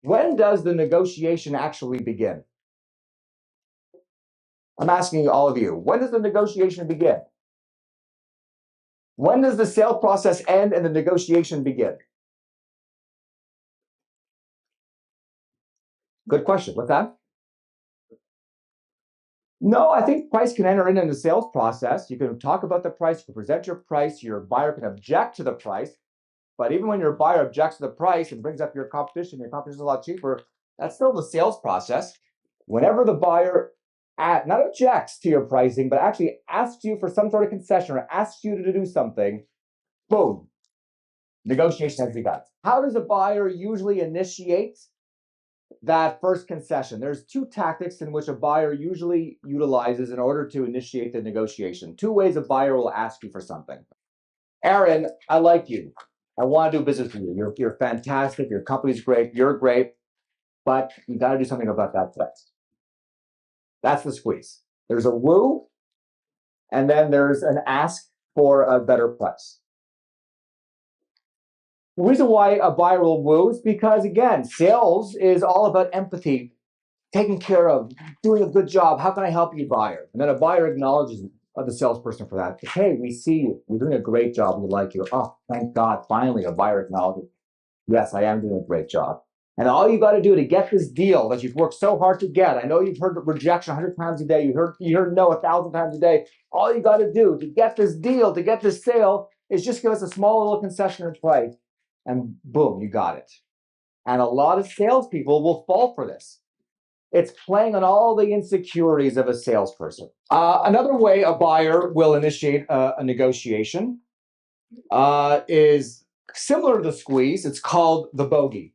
When does the negotiation actually begin? I'm asking all of you, when does the negotiation begin? When does the sale process end and the negotiation begin? Good question. What's that? No, I think price can enter in the sales process. You can talk about the price, you can present your price, your buyer can object to the price. But even when your buyer objects to the price and brings up your competition is a lot cheaper, that's still the sales process. Whenever the buyer not objects to your pricing, but actually asks you for some sort of concession or asks you to do something, boom, negotiation has begun. How does a buyer usually initiate that first concession? There's two tactics in which a buyer usually utilizes in order to initiate the negotiation. Two ways a buyer will ask you for something. Aaron, I like you. I want to do business with you. You're fantastic. Your company's great. You're great. But you got to do something about that price. That's the squeeze. There's a woo, and then there's an ask for a better price. The reason why a buyer will woo is because, again, sales is all about empathy, taking care of, doing a good job. How can I help you, buyer? And then a buyer acknowledges the salesperson for that. Hey, we see you. You're doing a great job. We like you. Oh, thank God. Finally, a buyer acknowledges, yes, I am doing a great job. And all you got to do to get this deal that you've worked so hard to get, I know you've heard rejection 100 times a day. You heard no 1,000 times a day. All you got to do to get this deal, to get this sale, is just give us a small little concession in price. And boom, you got it. And a lot of salespeople will fall for this. It's playing on all the insecurities of a salesperson. Another way a buyer will initiate a negotiation is similar to the squeeze. It's called the bogey.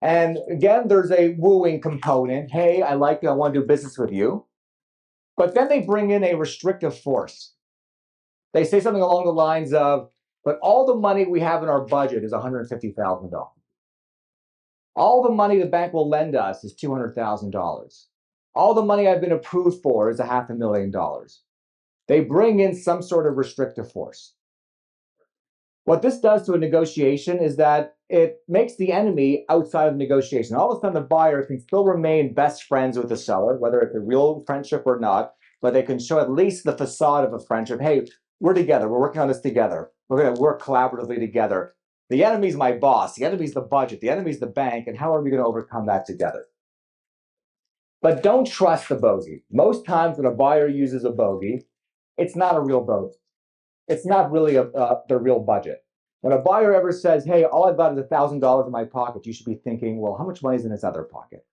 And again, there's a wooing component. Hey, I like you. I want to do business with you. But then they bring in a restrictive force. They say something along the lines of, but all the money we have in our budget is $150,000. All the money the bank will lend us is $200,000. All the money I've been approved for is $500,000. They bring in some sort of restrictive force. What this does to a negotiation is that it makes the enemy outside of the negotiation. All of a sudden, the buyer can still remain best friends with the seller, whether it's a real friendship or not, but they can show at least the facade of a friendship. Hey, we're together. We're working on this together. We're going to work collaboratively together. The enemy's my boss. The enemy's the budget. The enemy's the bank. And how are we going to overcome that together? But don't trust the bogey. Most times when a buyer uses a bogey, it's not a real bogey. It's not really the real budget. When a buyer ever says, hey, all I've got is $1,000 in my pocket, you should be thinking, well, how much money is in this other pocket?